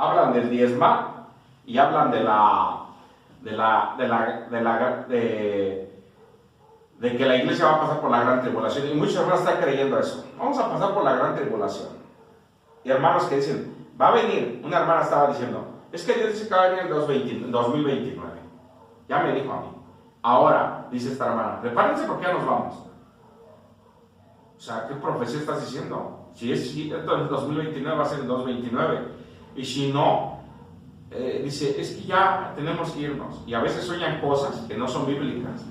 Hablan del diezmar y hablan de que la iglesia va a pasar por la gran tribulación. Y muchos hermanos están creyendo eso. Vamos a pasar por la gran tribulación. Y hermanos que dicen, va a venir. Una hermana estaba diciendo, es que Dios dice que va a venir en 2029. Ya me dijo a mí. Ahora, dice esta hermana, prepárense porque ya nos vamos. O sea, ¿qué profecía estás diciendo? Si esto en 2029 va a ser en 2029. Y si no, dice, es que ya tenemos que irnos. Y a veces sueñan cosas que no son bíblicas.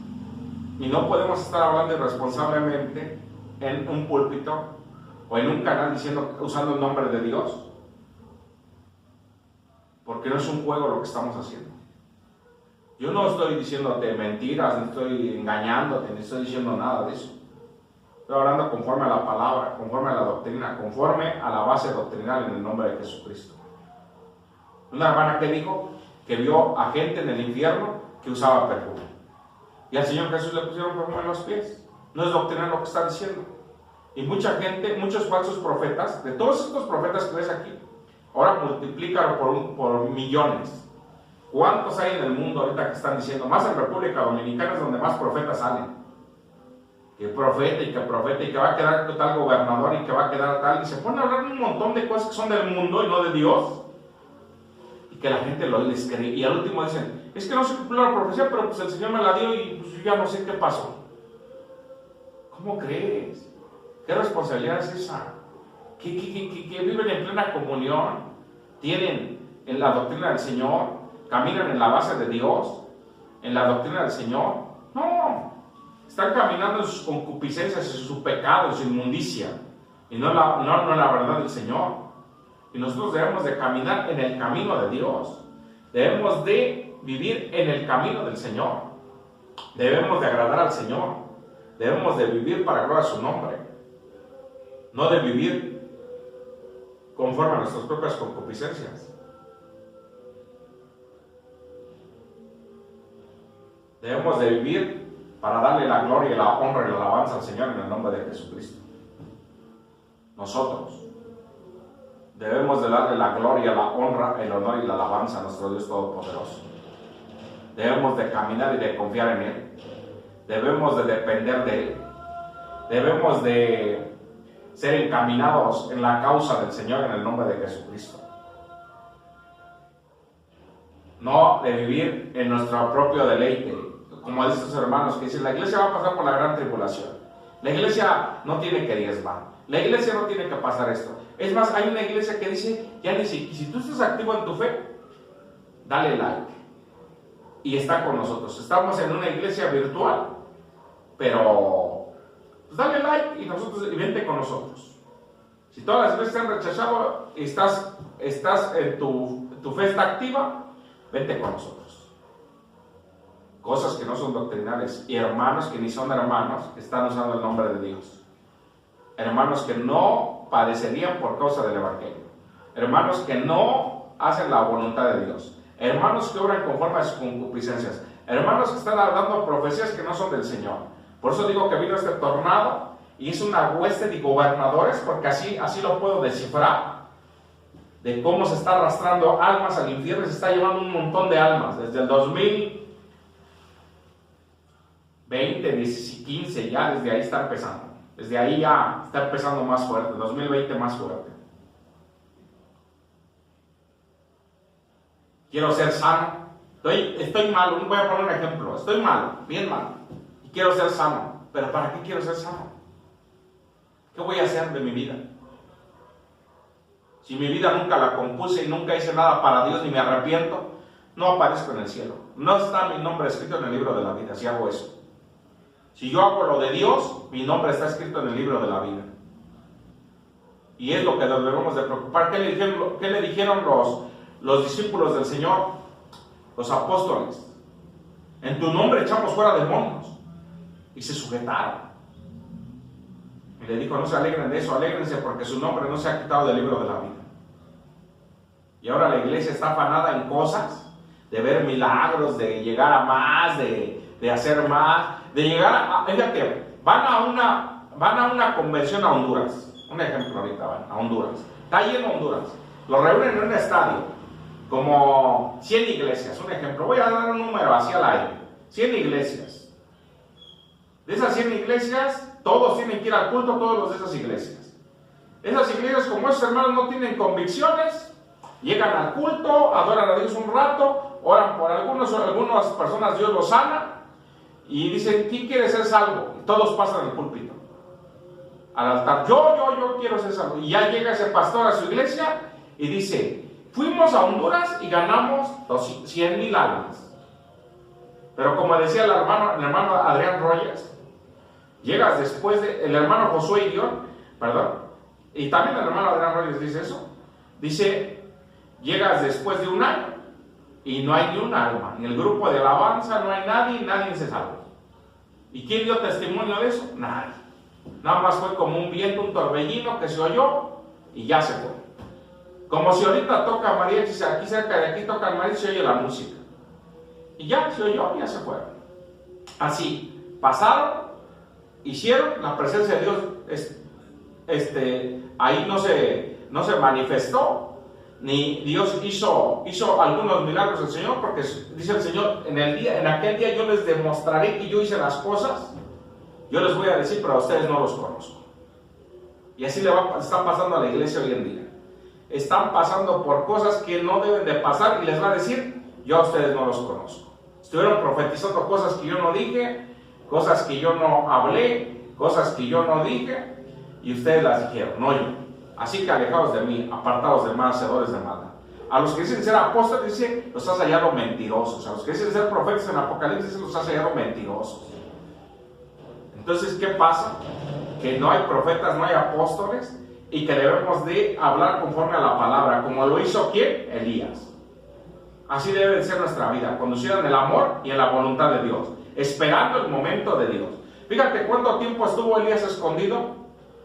Y no podemos estar hablando irresponsablemente en un púlpito o en un canal usando el nombre de Dios. Porque no es un juego lo que estamos haciendo. Yo no estoy diciéndote mentiras, ni estoy engañándote, ni estoy diciendo nada de eso. Estoy hablando conforme a la palabra, conforme a la doctrina, conforme a la base doctrinal en el nombre de Jesucristo. Una hermana que dijo que vio a gente en el infierno que usaba perfume. Y al Señor Jesús le pusieron perfume en los pies. No es doctrina lo que está diciendo. Y mucha gente, muchos falsos profetas, de todos estos profetas que ves aquí, ahora multiplícalo por millones. ¿Cuántos hay en el mundo ahorita que están diciendo? Más en República Dominicana es donde más profetas salen. Que profeta y que va a quedar tal gobernador y que va a quedar tal. Y se ponen a hablar un montón de cosas que son del mundo y no de Dios. Y que la gente lo les cree. Y al último dicen, es que no se cumplió la profecía, pero pues el Señor me la dio y pues yo ya no sé qué pasó. ¿Cómo crees? ¿Qué responsabilidad es esa? Que viven en plena comunión, tienen en la doctrina del Señor, caminan en la base de Dios, en la doctrina del Señor. No, están caminando en sus concupiscencias, en su pecado, en su inmundicia, y no la verdad del Señor. Y nosotros debemos de caminar en el camino de Dios, debemos de vivir en el camino del Señor, debemos de agradar al Señor, debemos de vivir para gloria a su nombre, no de vivir conforme a nuestras propias concupiscencias. Debemos de vivir para darle la gloria y la honra y la alabanza al Señor en el nombre de Jesucristo. Nosotros debemos de darle la gloria, la honra, el honor y la alabanza a nuestro Dios Todopoderoso. Debemos de caminar y de confiar en Él. Debemos de depender de Él. Debemos de ser encaminados en la causa del Señor en el nombre de Jesucristo. No de vivir en nuestro propio deleite, como dicen sus hermanos que dicen, la iglesia va a pasar por la gran tribulación. La iglesia no tiene que diezmar. La iglesia no tiene que pasar esto. Es más, hay una iglesia que dice, ya ni si tú estás activo en tu fe, dale like. Y está con nosotros. Estamos en una iglesia virtual, pero pues dale like y vente con nosotros. Si todas las iglesias te han rechazado y estás en tu fe está activa, vente con nosotros. Cosas que no son doctrinales y hermanos que ni son hermanos que están usando el nombre de Dios. Hermanos que no padecerían por causa del evangelio. Hermanos que no hacen la voluntad de Dios. Hermanos que obran conforme a sus concupiscencias. Hermanos que están dando profecías que no son del Señor. Por eso digo que vino este tornado y es una hueste de gobernadores, porque así lo puedo descifrar. De cómo se está arrastrando almas al infierno, se está llevando un montón de almas. Desde el 2020, 15, ya desde ahí está empezando. Desde ahí ya está empezando más fuerte, 2020 más fuerte. Quiero ser sano. Estoy malo, voy a poner un ejemplo. Estoy malo, bien malo. Y quiero ser sano. ¿Pero para qué quiero ser sano? ¿Qué voy a hacer de mi vida? Si mi vida nunca la compuse y nunca hice nada para Dios ni me arrepiento, no aparezco en el cielo. No está mi nombre escrito en el libro de la vida si hago eso. Si yo hago lo de Dios, mi nombre está escrito en el libro de la vida. Y es lo que nos debemos de preocupar. ¿Qué le dijeron los discípulos del Señor? Los apóstoles. En tu nombre echamos fuera demonios. Y se sujetaron. Y le dijo, no se alegren de eso, alégrense porque su nombre no se ha quitado del libro de la vida. Y ahora la iglesia está afanada en cosas, de ver milagros, de llegar a más, de hacer más, de llegar a, fíjate, van a una convención a Honduras, un ejemplo ahorita van a Honduras, está lleno Honduras, lo reúnen en un estadio, como 100 iglesias, un ejemplo, voy a dar un número así al aire, 100 iglesias. De esas 100 iglesias, todos tienen que ir al culto, todos los de esas iglesias. Esas iglesias, como esos hermanos no tienen convicciones, llegan al culto, adoran a Dios un rato, oran por algunas personas, Dios los sana, y dicen, ¿quién quiere ser salvo? Y todos pasan al púlpito, al altar, yo quiero ser salvo. Y ya llega ese pastor a su iglesia y dice, fuimos a Honduras y ganamos 100,000 almas. Pero como decía el hermano Adrián Rogers, llegas después de, el hermano Josué Irión, y también el hermano Adrián Rogers dice eso, dice, llegas después de un año y no hay ni un alma, en el grupo de alabanza no hay nadie se salva. ¿Y quién dio testimonio de eso? Nadie. Nada más fue como un viento, un torbellino que se oyó y ya se fue. Como si ahorita toca mariachi, aquí cerca de aquí tocan mariachi, se oye la música. Y ya se oyó, ya se fueron. Así, pasaron, hicieron, la presencia de Dios ahí no se manifestó, ni Dios hizo algunos milagros del Señor, porque dice el Señor, en aquel día yo les demostraré que yo hice las cosas, yo les voy a decir, pero a ustedes no los conozco. Y así está pasando a la iglesia hoy en día. Están pasando por cosas que no deben de pasar y les va a decir, yo a ustedes no los conozco. Estuvieron profetizando cosas que yo no dije, cosas que yo no hablé, cosas que yo no dije, y ustedes las dijeron, no yo. Así que alejados de mí, apartados de más, hacedores de maldad. A los que dicen ser apóstoles, dice, los has hallado mentirosos. A los que dicen ser profetas en Apocalipsis, los has hallado mentirosos. Entonces, ¿qué pasa? Que no hay profetas, no hay apóstoles, y que debemos de hablar conforme a la palabra, como lo hizo ¿quién? Elías. Así debe de ser nuestra vida, conducida en el amor y en la voluntad de Dios, esperando el momento de Dios. Fíjate cuánto tiempo estuvo Elías escondido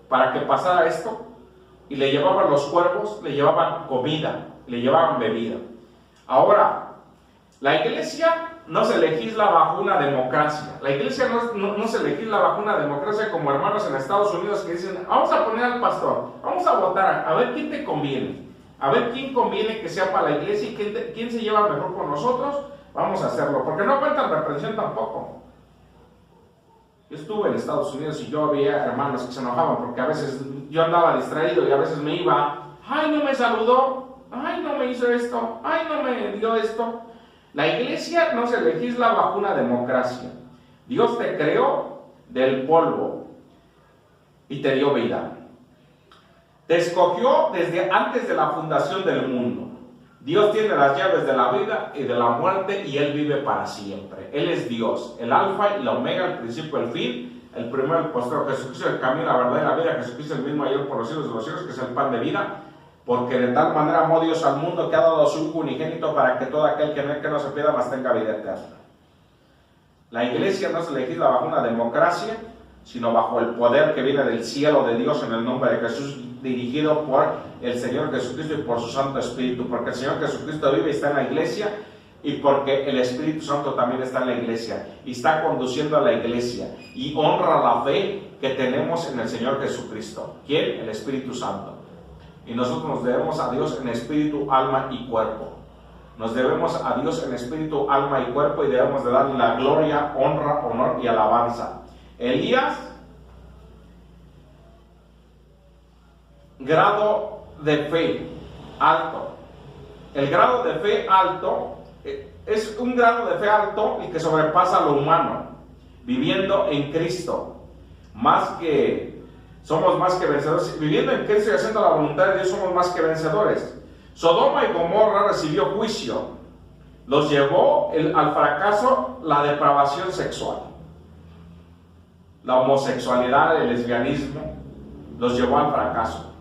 para que pasara esto, y le llevaban los cuervos, le llevaban comida, le llevaban bebida. Ahora, la iglesia no se legisla bajo una democracia. La iglesia no se legisla bajo una democracia como hermanos en Estados Unidos que dicen, vamos a poner al pastor, vamos a votar, a ver quién te conviene, a ver quién conviene que sea para la iglesia y quién se lleva mejor con nosotros, vamos a hacerlo, porque no cuentan reprensión tampoco. Yo estuve en Estados Unidos y yo había hermanos que se enojaban porque a veces yo andaba distraído y a veces me iba, ay, no me saludó, ay, no me hizo esto, ay, no me dio esto. La iglesia no se legisla bajo una democracia. Dios te creó del polvo y te dio vida. Te escogió desde antes de la fundación del mundo. Dios tiene las llaves de la vida y de la muerte y Él vive para siempre. Él es Dios, el alfa y la omega, el principio y el fin, el primero y el postrero. Jesucristo es el camino, la verdad y la vida. Jesucristo es el mismo ayer por los siglos de los siglos, que es el pan de vida. Porque de tal manera amó Dios al mundo que ha dado a su Hijo unigénito para que todo aquel que en él que no se pierda, mas tenga vida eterna. La iglesia no se legisla bajo una democracia, sino bajo el poder que viene del cielo de Dios en el nombre de Jesús, dirigido por el Señor Jesucristo y por su Santo Espíritu, porque el Señor Jesucristo vive y está en la iglesia, y porque el Espíritu Santo también está en la iglesia, y está conduciendo a la iglesia, y honra la fe que tenemos en el Señor Jesucristo. ¿Quién? El Espíritu Santo. Y nosotros nos debemos a Dios en espíritu, alma y cuerpo. Nos debemos a Dios en espíritu, alma y cuerpo, y debemos de darle la gloria, honra, honor y alabanza. Elías, grado de fe alto. El grado de fe alto es un grado de fe alto y que sobrepasa lo humano, viviendo en Cristo, somos más que vencedores. Viviendo en Cristo y haciendo la voluntad de Dios, somos más que vencedores. Sodoma y Gomorra recibió juicio. Los llevó al fracaso la depravación sexual. La homosexualidad, el lesbianismo, los llevó al fracaso.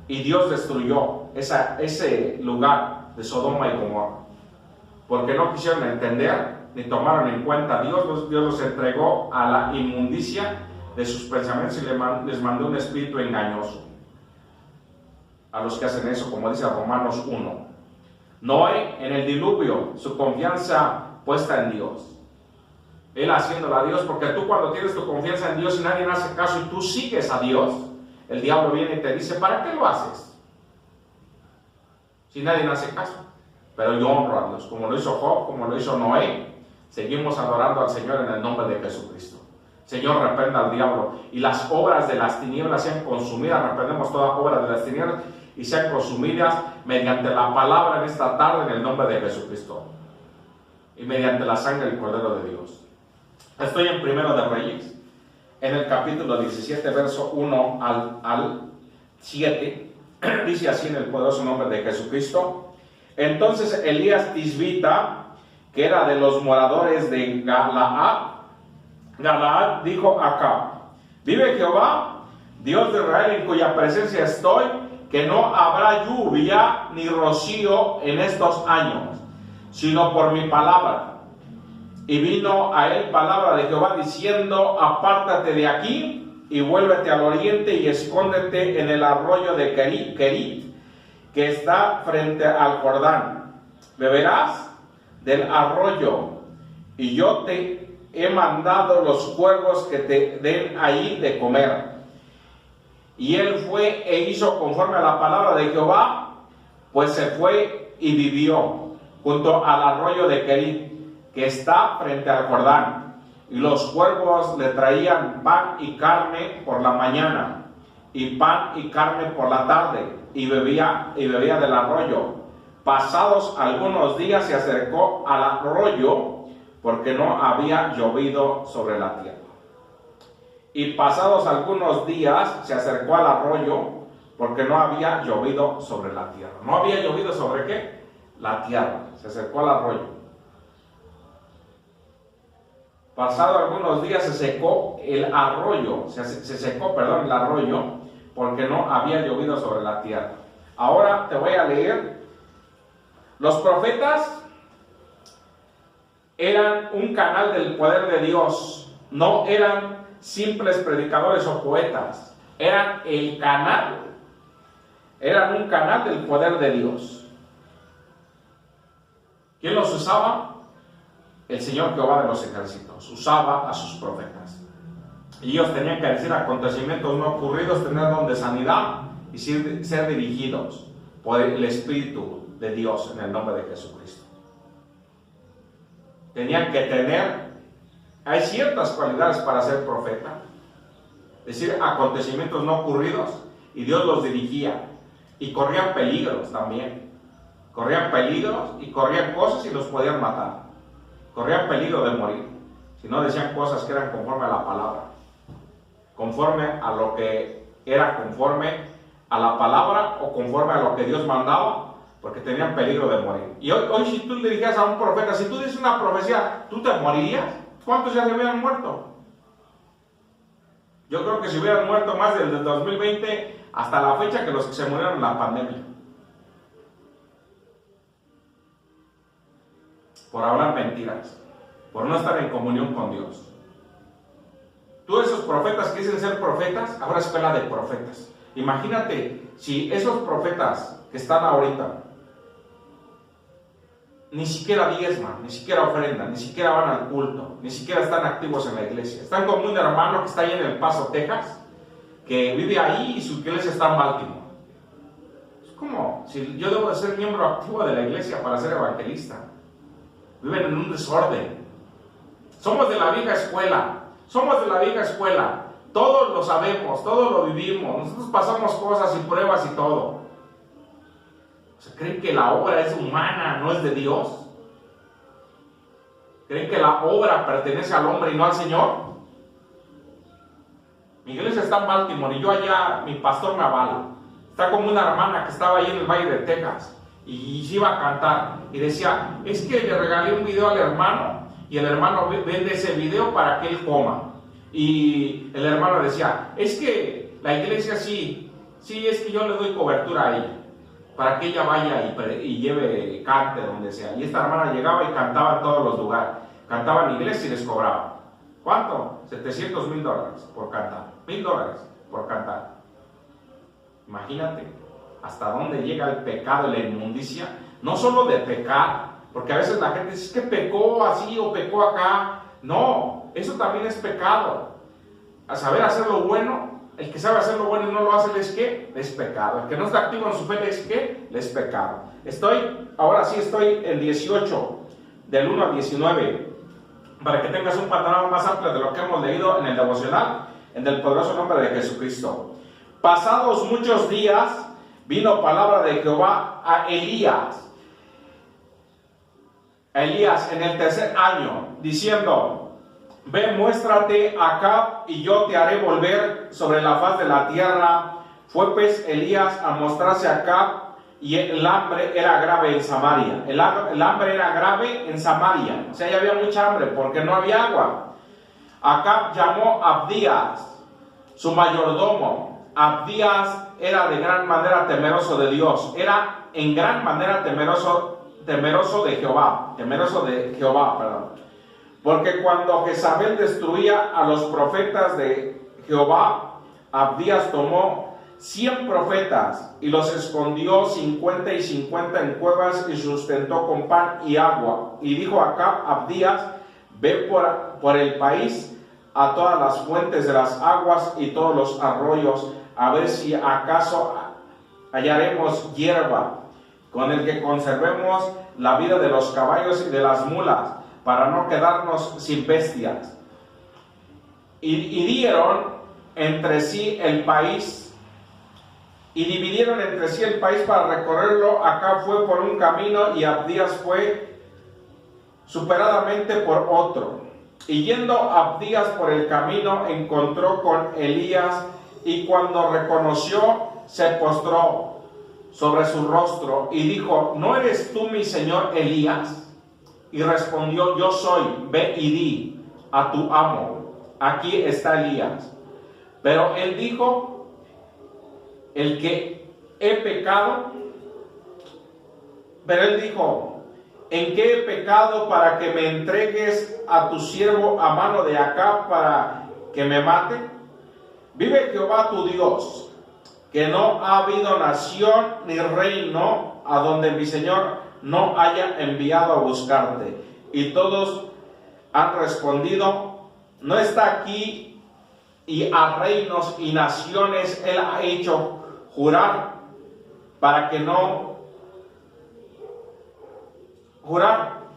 Y Dios destruyó ese lugar de Sodoma y Gomorra. Porque no quisieron entender ni tomaron en cuenta a Dios. Dios los entregó a la inmundicia de sus pensamientos y les mandó un espíritu engañoso a los que hacen eso, como dice Romanos 1. Noé en el diluvio, su confianza puesta en Dios, él haciéndola a Dios, porque tú cuando tienes tu confianza en Dios y nadie hace caso y tú sigues a Dios, el diablo viene y te dice, ¿para qué lo haces? Si nadie hace caso. Pero yo honro a Dios, como lo hizo Job, como lo hizo Noé. Seguimos adorando al Señor en el nombre de Jesucristo. Señor, reprenda al diablo y las obras de las tinieblas sean consumidas. Reprendemos toda obra de las tinieblas y sean consumidas mediante la palabra en esta tarde en el nombre de Jesucristo y mediante la sangre del Cordero de Dios. Estoy en Primero de Reyes, en el capítulo 17, verso 1 al 7. Dice así en el poderoso nombre de Jesucristo. Entonces Elías Tisbita, que era de los moradores de Galaad, dijo acá: vive Jehová, Dios de Israel, en cuya presencia estoy, que no habrá lluvia ni rocío en estos años, sino por mi palabra. Y vino a él palabra de Jehová diciendo: apártate de aquí y vuélvete al oriente y escóndete en el arroyo de Kerit, que está frente al Jordán. Beberás del arroyo, y yo te he mandado los cuervos que te den ahí de comer. Y él fue e hizo conforme a la palabra de Jehová, pues se fue y vivió junto al arroyo de Kerit, que está frente al Jordán. Y los cuervos le traían pan y carne por la mañana, y pan y carne por la tarde, y bebía del arroyo. Pasados algunos días se acercó al arroyo, porque no había llovido sobre la tierra. Y pasados algunos días se acercó al arroyo, porque no había llovido sobre la tierra. ¿No había llovido sobre qué? La tierra. Se acercó al arroyo. Pasados algunos días se secó el arroyo, el arroyo, porque no había llovido sobre la tierra. Ahora te voy a leer. Los profetas eran un canal del poder de Dios, no eran simples predicadores o poetas, eran un canal del poder de Dios. ¿Quién los usaba? El Señor Jehová de los ejércitos usaba a sus profetas. Y ellos tenían que decir acontecimientos no ocurridos, tener don de sanidad y ser dirigidos por el Espíritu de Dios en el nombre de Jesucristo. Tenían que hay ciertas cualidades para ser profeta, decir acontecimientos no ocurridos, y Dios los dirigía, y corrían peligros también, corrían peligros y corrían cosas y los podían matar, corrían peligro de morir, si no decían cosas que eran conforme a la palabra, conforme a lo que era conforme a la palabra o conforme a lo que Dios mandaba, porque tenían peligro de morir. Y hoy si tú le dijeras a un profeta, si tú dices una profecía, ¿tú te morirías? ¿Cuántos ya se hubieran muerto? Yo creo que se hubieran muerto más desde el 2020 hasta la fecha que los que se murieron en la pandemia. Por hablar mentiras, por no estar en comunión con Dios. Tú, esos profetas que dicen ser profetas, ahora escuela de profetas. Imagínate si esos profetas que están ahorita ni siquiera diezman, ni siquiera ofrendan, ni siquiera van al culto, ni siquiera están activos en la iglesia. Están como un hermano que está ahí en El Paso, Texas, que vive ahí y su iglesia está en Baltimore. Es como si yo debo de ser miembro activo de la iglesia para ser evangelista. Viven en un desorden. Somos de la vieja escuela, todos lo sabemos, todos lo vivimos, nosotros pasamos cosas y pruebas y todo. O sea, ¿creen que la obra es humana, no es de Dios? ¿Creen que la obra pertenece al hombre y no al Señor? Mi iglesia está en Baltimore y yo allá, mi pastor me avala. Está como una hermana que estaba ahí en el Valle de Texas y se iba a cantar y decía, es que le regalé un video al hermano y el hermano vende ese video para que él coma. Y el hermano decía, es que la iglesia sí, es que yo le doy cobertura a ella, para que ella vaya y lleve, cante donde sea. Y esta hermana llegaba y cantaba en todos los lugares. Cantaba en iglesia y les cobraba. ¿Cuánto? $700,000 por cantar. $1,000 por cantar. Imagínate hasta dónde llega el pecado y la inmundicia. No solo de pecar, porque a veces la gente dice que pecó así o pecó acá. No, eso también es pecado. A saber hacer lo bueno El que sabe hacer lo bueno y no lo hace, ¿es qué? Es pecado. El que no está activo en su fe, ¿es qué? Es pecado. Ahora sí estoy en 18, del 1 al 19, para que tengas un panorama más amplio de lo que hemos leído en el devocional, en el poderoso nombre de Jesucristo. Pasados muchos días, vino palabra de Jehová a Elías en el tercer año, diciendo: Ve, muéstrate a Acab, y yo te haré volver sobre la faz de la tierra. Fue pues Elías a mostrarse a Acab, y el hambre era grave en Samaria. El hambre era grave en Samaria, o sea, ya había mucha hambre porque no había agua. Acab llamó a Abdías, su mayordomo. Abdías era de gran manera temeroso de Dios, era en gran manera temeroso de Jehová, porque cuando Jezabel destruía a los profetas de Jehová, Abdías tomó 100 profetas y los escondió 50 y 50 en cuevas, y sustentó con pan y agua. Y dijo acá Abdías: Ve por el país a todas las fuentes de las aguas y todos los arroyos, a ver si acaso hallaremos hierba con el que conservemos la vida de los caballos y de las mulas, para no quedarnos sin bestias. Y dividieron entre sí el país para recorrerlo. Acá fue por un camino y Abdías fue superadamente por otro. Y yendo Abdías por el camino, encontró con Elías, y cuando reconoció, se postró sobre su rostro y dijo: ¿No eres tú mi señor Elías? Y respondió: Yo soy. Ve y di a tu amo: Aquí está Elías. Pero él dijo: ¿En qué he pecado para que me entregues a tu siervo a mano de Acab para que me mate? Vive Jehová tu Dios, que no ha habido nación ni reino a donde mi señor no haya enviado a buscarte. Y todos han respondido: No está aquí, y a reinos y naciones él ha hecho jurar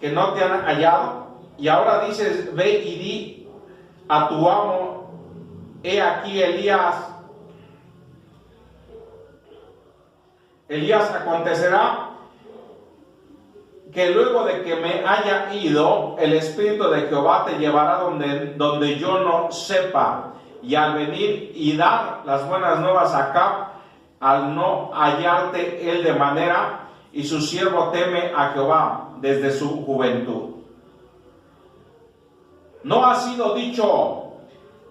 que no te han hallado. Y ahora dices: Ve y di a tu amo: He aquí Elías acontecerá que luego de que me haya ido, el Espíritu de Jehová te llevará donde yo no sepa. Y al venir y dar las buenas nuevas a Acab, al no hallarte él de manera, y su siervo teme a Jehová desde su juventud. ¿No ha sido dicho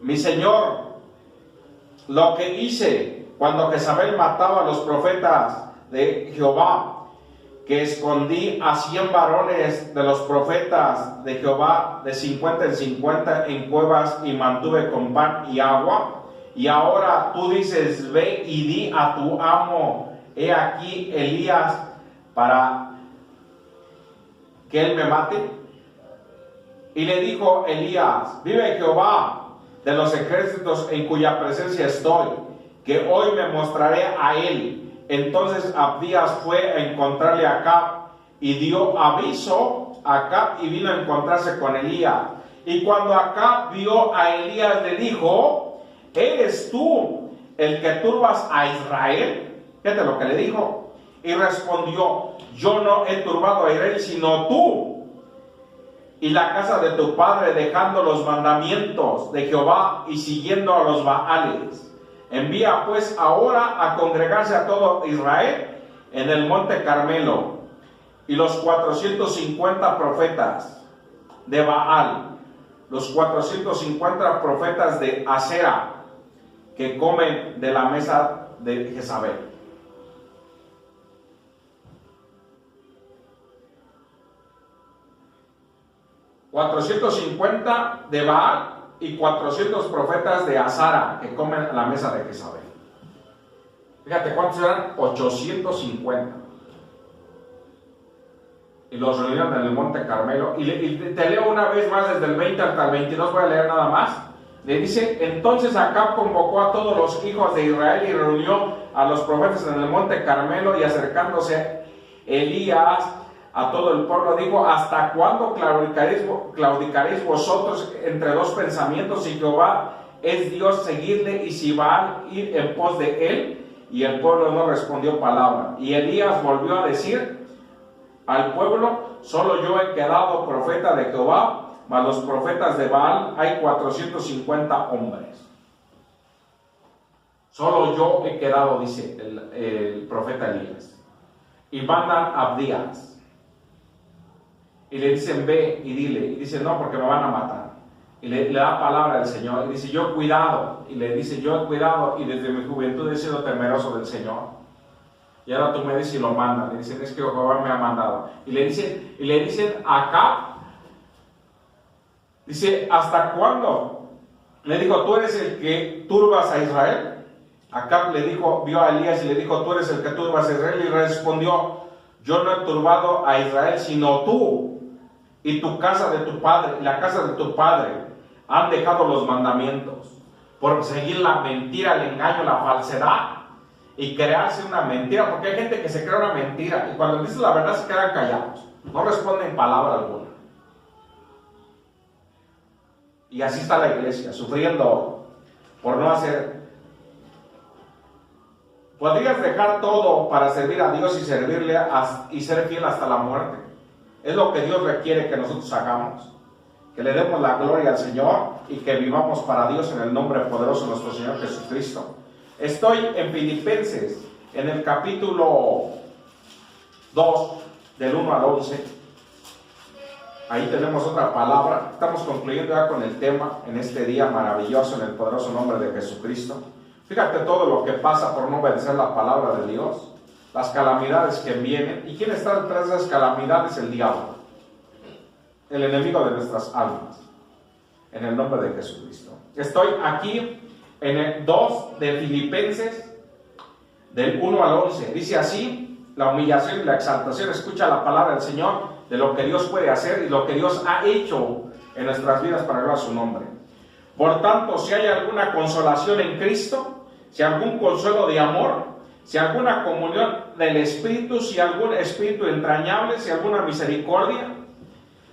mi señor lo que hice cuando Jezabel mataba a los profetas de Jehová, que escondí a 100 varones de los profetas de Jehová, de 50 en 50 en cuevas, y mantuve con pan y agua? Y ahora tú dices: Ve y di a tu amo: He aquí Elías, para que él me mate. Y le dijo Elías: Vive Jehová de los ejércitos, en cuya presencia estoy, que hoy me mostraré a él. Entonces Abdías fue a encontrarle a Acab, y dio aviso a Acab, y vino a encontrarse con Elías. Y cuando Acab vio a Elías, le dijo: ¿Eres tú el que turbas a Israel? Fíjate lo que le dijo. Y respondió: Yo no he turbado a Israel, sino tú y la casa de tu padre, dejando los mandamientos de Jehová y siguiendo a los Baales. Envía pues ahora a congregarse a todo Israel en el monte Carmelo, y los 450 profetas de Baal, los 450 profetas de Asera, que comen de la mesa de Jezabel. $450 de Baal y 400 profetas de Asara, que comen a la mesa de Jezabel. Fíjate cuántos eran: 850. Y los reunieron en el monte Carmelo. Y te leo una vez más desde el 20 hasta el 22, voy a leer nada más, Le dice, entonces Acab convocó a todos los hijos de Israel y reunió a los profetas en el monte Carmelo, y acercándose Elías a todo el pueblo dijo, ¿hasta cuándo claudicaréis vosotros entre dos pensamientos? Si Jehová es Dios, seguidle, y si Baal, ir en pos de él. Y el pueblo no respondió palabra. Y Elías volvió a decir al pueblo, solo yo he quedado profeta de Jehová, mas los profetas de Baal hay 450 hombres. Solo yo he quedado, dice el profeta Elías. Y mandan a Abdías. Y le dicen, ve y dile. Y dice, no, porque me van a matar. Y le da palabra al Señor. Y dice, yo he cuidado. Y le dice, yo he cuidado. Y desde mi juventud he sido temeroso del Señor. Y ahora tú me dices y lo mandan. Le dicen, es que Jehová me ha mandado. Y le dicen acá. Dice, ¿hasta cuándo? Le dijo, tú eres el que turbas a Israel. Acab le dijo, vio a Elías y le dijo, tú eres el que turbas a Israel. Y respondió, yo no he turbado a Israel, sino tú y tu casa de tu padre, y la casa de tu padre han dejado los mandamientos por seguir la mentira, el engaño, la falsedad y crearse una mentira, porque hay gente que se crea una mentira y cuando dice la verdad se quedan callados, no responden palabra alguna. Y así está la iglesia, sufriendo por no hacer. Podrías dejar todo para servir a Dios y servirle y ser fiel hasta la muerte. Es lo que Dios requiere que nosotros hagamos. Que le demos la gloria al Señor y que vivamos para Dios en el nombre poderoso de nuestro Señor Jesucristo. Estoy en Filipenses, en el capítulo 2, del 1 al 11. Ahí tenemos otra palabra. Estamos concluyendo ya con el tema en este día maravilloso en el poderoso nombre de Jesucristo. Fíjate todo lo que pasa por no obedecer la palabra de Dios. Las calamidades que vienen. ¿Y quién está detrás de esas calamidades? El diablo. El enemigo de nuestras almas. En el nombre de Jesucristo. Estoy aquí en el 2 de Filipenses, del 1 al 11. Dice así, la humillación y la exaltación. Escucha la palabra del Señor de lo que Dios puede hacer y lo que Dios ha hecho en nuestras vidas para gloria a su nombre. Por tanto, si hay alguna consolación en Cristo, si algún consuelo de amor, si alguna comunión del Espíritu, si algún espíritu entrañable, si alguna misericordia,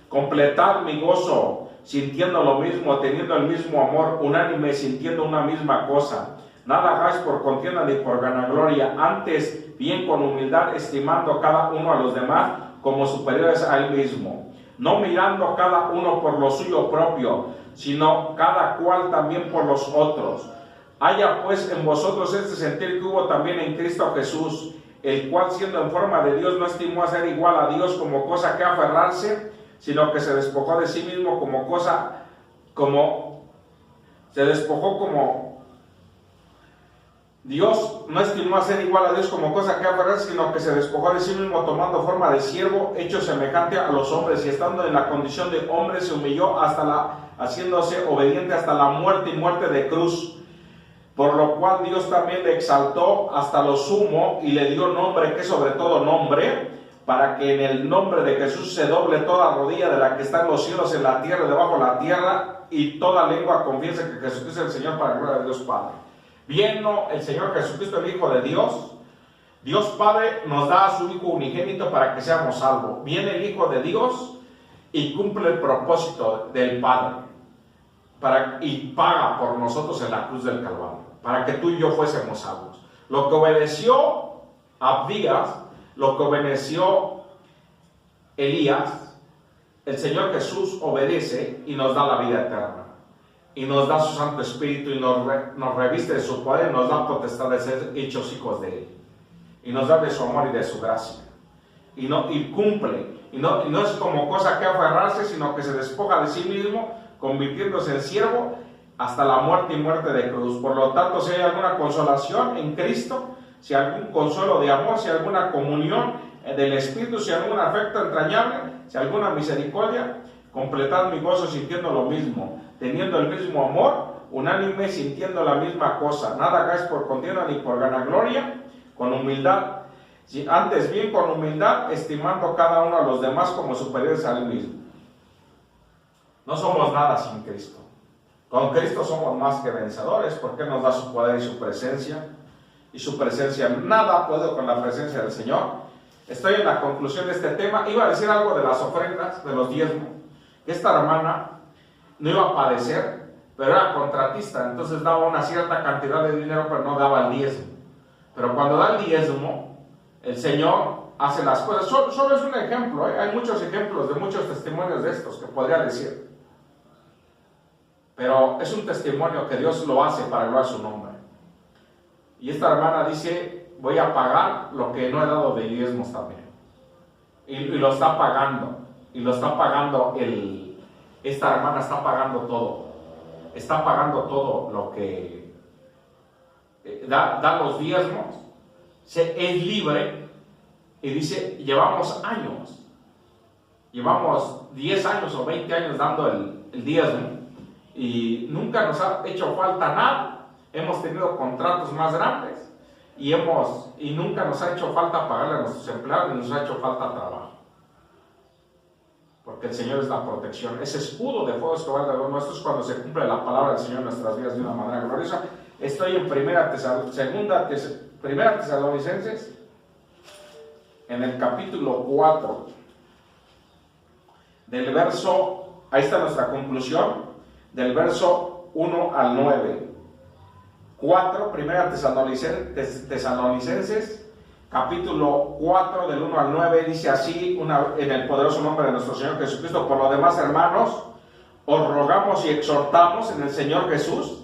completad mi gozo, sintiendo lo mismo, teniendo el mismo amor, unánime, sintiendo una misma cosa. Nada hagáis por contienda ni por vanagloria, antes bien con humildad, estimando cada uno a los demás como superiores a él mismo, no mirando cada uno por lo suyo propio, sino cada cual también por los otros. Haya pues en vosotros este sentir que hubo también en Cristo Jesús, el cual siendo en forma de Dios no estimó a ser igual a Dios como cosa que aferrarse, sino que se despojó de sí mismo Dios no estimó a ser igual a Dios como cosa que aferrarse, sino que se despojó de sí mismo tomando forma de siervo, hecho semejante a los hombres, y estando en la condición de hombre se humilló haciéndose obediente hasta la muerte y muerte de cruz. Por lo cual Dios también le exaltó hasta lo sumo y le dio nombre que sobre todo nombre, para que en el nombre de Jesús se doble toda rodilla de la que está en los cielos, en la tierra y debajo de la tierra, y toda lengua confiese que Jesucristo es el Señor para la gloria de Dios Padre. Viendo el Señor Jesucristo, el Hijo de Dios, Dios Padre nos da a su Hijo unigénito para que seamos salvos. Viene el Hijo de Dios y cumple el propósito del Padre y paga por nosotros en la cruz del Calvario, para que tú y yo fuésemos salvos. Lo que obedeció Abdías, lo que obedeció Elías, el Señor Jesús obedece y nos da la vida eterna. Y nos da su Santo Espíritu y nos reviste de su poder y nos da potestad de ser hechos hijos de Él. Y nos da de su amor y de su gracia. Y cumple. Y no es como cosa que aferrarse, sino que se despoja de sí mismo, convirtiéndose en siervo hasta la muerte y muerte de cruz. Por lo tanto, si hay alguna consolación en Cristo, si algún consuelo de amor, si alguna comunión del Espíritu, si algún afecto entrañable, si alguna misericordia, completad mi gozo sintiendo lo mismo, teniendo el mismo amor, unánime, sintiendo la misma cosa. Nada hagáis por contienda ni por vanagloria, con humildad, antes bien con humildad, estimando cada uno a los demás como superiores a él mismo. No somos nada sin Cristo. Con Cristo somos más que vencedores porque Él nos da su poder y su presencia. Y su presencia, nada puedo con la presencia del Señor. Estoy en la conclusión de este tema. Iba a decir algo de las ofrendas, de los diezmos. Que esta hermana no iba a padecer, pero era contratista. Entonces daba una cierta cantidad de dinero, pero no daba el diezmo. Pero cuando da el diezmo, el Señor hace las cosas. Solo es un ejemplo, ¿eh? Hay muchos ejemplos de muchos testimonios de estos que podría decir. Pero es un testimonio que Dios lo hace para gloria de su nombre. Y esta hermana dice, voy a pagar lo que no he dado de diezmos también. Y lo está pagando. Y lo está pagando esta hermana está pagando todo. Está pagando todo lo que da los diezmos. Es libre. Y dice, llevamos años. Llevamos 10 años o 20 años dando el diezmo. Y nunca nos ha hecho falta nada. Hemos tenido contratos más grandes y nunca nos ha hecho falta pagarle a nuestros empleados, ni nos ha hecho falta trabajo. Porque el Señor es la protección. Ese escudo de fuego que va alrededor nuestro es cuando se cumple la palabra del Señor en nuestras vidas de una manera gloriosa. Estoy en Primera Tesalonicenses, en el capítulo 4, del verso, ahí está nuestra conclusión, del verso 1 al 9. 4, Primera Tesalonicenses, capítulo 4, del 1 al 9, dice así, en el poderoso nombre de nuestro Señor Jesucristo: por lo demás, hermanos, os rogamos y exhortamos en el Señor Jesús,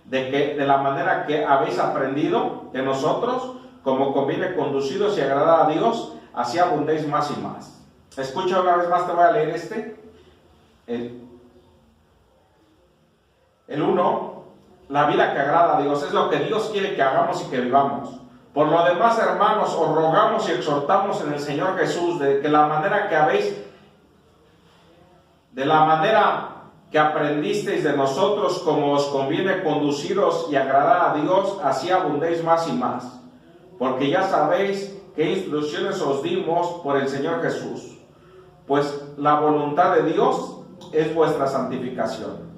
de la manera que habéis aprendido de nosotros, como conviene conducidos y agradar a Dios, así abundéis más y más. Escucha una vez más, te voy a leer el 1. La vida que agrada a Dios es lo que Dios quiere que hagamos y que vivamos. Por lo demás, hermanos, os rogamos y exhortamos en el Señor Jesús, de la manera que aprendisteis de nosotros, como os conviene conduciros y agradar a Dios, así abundéis más y más. Porque ya sabéis qué instrucciones os dimos por el Señor Jesús. Pues la voluntad de Dios es vuestra santificación,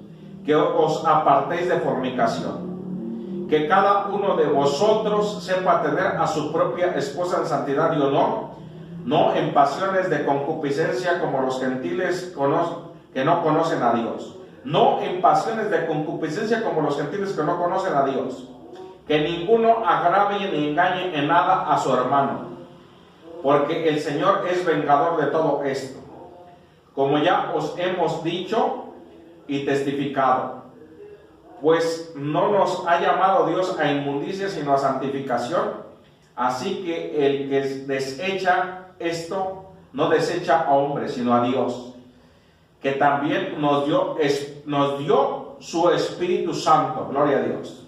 que os apartéis de fornicación, que cada uno de vosotros sepa tener a su propia esposa en santidad y honor, no en pasiones de concupiscencia como los gentiles que no conocen a Dios. No en pasiones de concupiscencia como los gentiles que no conocen a Dios. Que ninguno agravie ni engañe en nada a su hermano, porque el Señor es vengador de todo esto. Como ya os hemos dicho y testificado, pues no nos ha llamado Dios a inmundicia sino a santificación. Así que el que desecha esto no desecha a hombres sino a Dios, que también nos dio su Espíritu Santo. Gloria a Dios.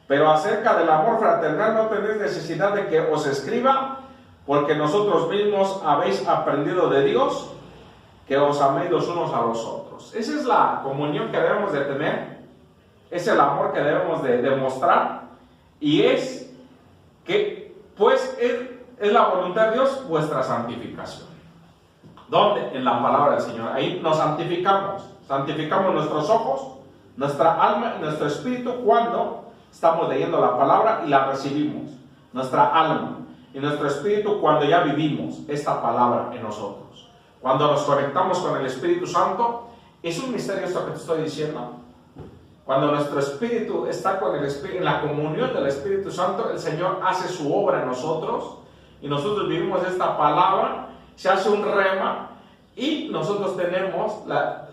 Pero acerca del amor fraternal no tenéis necesidad de que os escriba, porque nosotros mismos habéis aprendido de Dios, que os améis los unos a los otros. Esa es la comunión que debemos de tener, es el amor que debemos de demostrar, y es que, pues, es la voluntad de Dios vuestra santificación. ¿Dónde? En la palabra del Señor. Ahí nos santificamos nuestros ojos, nuestra alma y nuestro espíritu cuando estamos leyendo la palabra y la recibimos. Nuestra alma y nuestro espíritu cuando ya vivimos esta palabra en nosotros. Cuando nos conectamos con el Espíritu Santo, es un misterio esto que te estoy diciendo. Cuando nuestro espíritu está con el espíritu, en la comunión del Espíritu Santo, el Señor hace su obra en nosotros y nosotros vivimos esta palabra, se hace un rema y nosotros tenemos,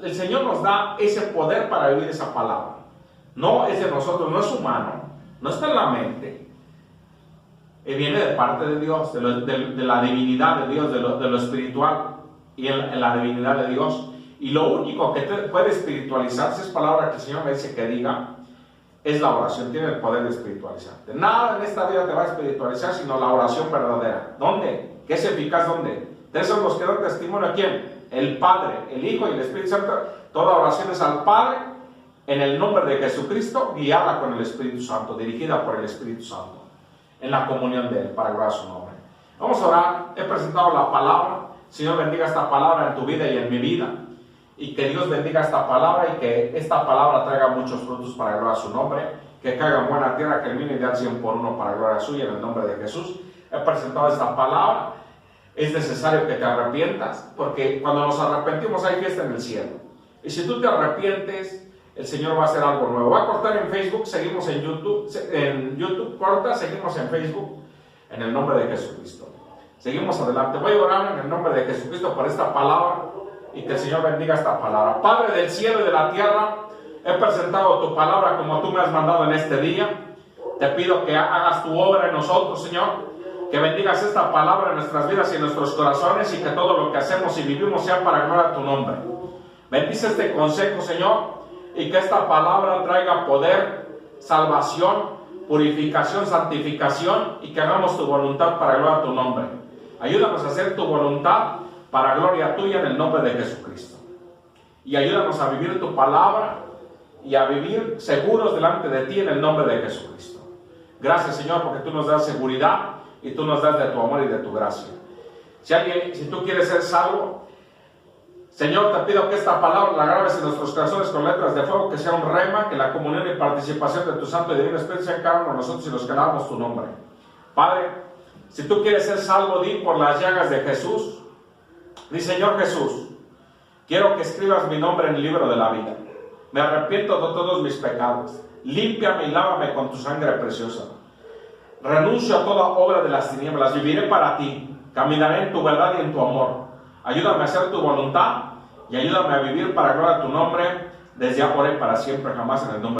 el Señor nos da ese poder para vivir esa palabra. No es de nosotros, no es humano, no está en la mente. Viene de parte de Dios, de la divinidad de Dios, de lo espiritual y en la divinidad de Dios. Y lo único que puede espiritualizarse, es palabra que el Señor me dice que diga, es la oración. Tiene el poder de espiritualizarte. Nada en esta vida te va a espiritualizar sino la oración verdadera. ¿Dónde? ¿Qué es eficaz? ¿Dónde? De esos los que dan testimonio, ¿a quién? El Padre, el Hijo y el Espíritu Santo. Toda oración es al Padre en el nombre de Jesucristo, guiada con el Espíritu Santo, dirigida por el Espíritu Santo, en la comunión de Él, para gloria a su nombre. Vamos a orar. He presentado la palabra. Señor, bendiga esta palabra en tu vida y en mi vida. y que Dios bendiga esta palabra y que esta palabra traiga muchos frutos para gloria a su nombre, que caiga en buena tierra, que termine de al 100 por 1 para gloria suya, en el nombre de Jesús. He presentado esta palabra. Es necesario que te arrepientas, porque cuando nos arrepentimos hay fiesta en el cielo. Y si tú te arrepientes, el Señor va a hacer algo nuevo. Va a cortar en Facebook, seguimos en YouTube corta, seguimos en Facebook, en el nombre de Jesucristo. Seguimos adelante. Voy a orar en el nombre de Jesucristo por esta palabra y que el Señor bendiga esta palabra. Padre del cielo y de la tierra, he presentado tu palabra como tú me has mandado en este día. Te pido que hagas tu obra en nosotros, Señor. Que bendigas esta palabra en nuestras vidas y en nuestros corazones y que todo lo que hacemos y vivimos sea para gloria a tu nombre. Bendice este consejo, Señor, y que esta palabra traiga poder, salvación, purificación, santificación y que hagamos tu voluntad para gloria a tu nombre. Ayúdanos a hacer tu voluntad para gloria tuya en el nombre de Jesucristo. Y ayúdanos a vivir tu palabra y a vivir seguros delante de ti en el nombre de Jesucristo. Gracias, Señor, porque tú nos das seguridad y tú nos das de tu amor y de tu gracia. Si tú quieres ser salvo, Señor, te pido que esta palabra la grabes en nuestros corazones con letras de fuego, que sea un rema, que la comunión y participación de tu Santo y Divino Espíritu sea cada uno de nosotros y los que alabamos tu nombre. Padre, si tú quieres ser salvo, di por las llagas de Jesús. Di, Señor Jesús, quiero que escribas mi nombre en el libro de la vida. Me arrepiento de todos mis pecados. Límpiame y lávame con tu sangre preciosa. Renuncio a toda obra de las tinieblas, viviré para ti, caminaré en tu verdad y en tu amor. Ayúdame a hacer tu voluntad y ayúdame a vivir para gloria a tu nombre, desde ahora y para siempre, jamás, en el nombre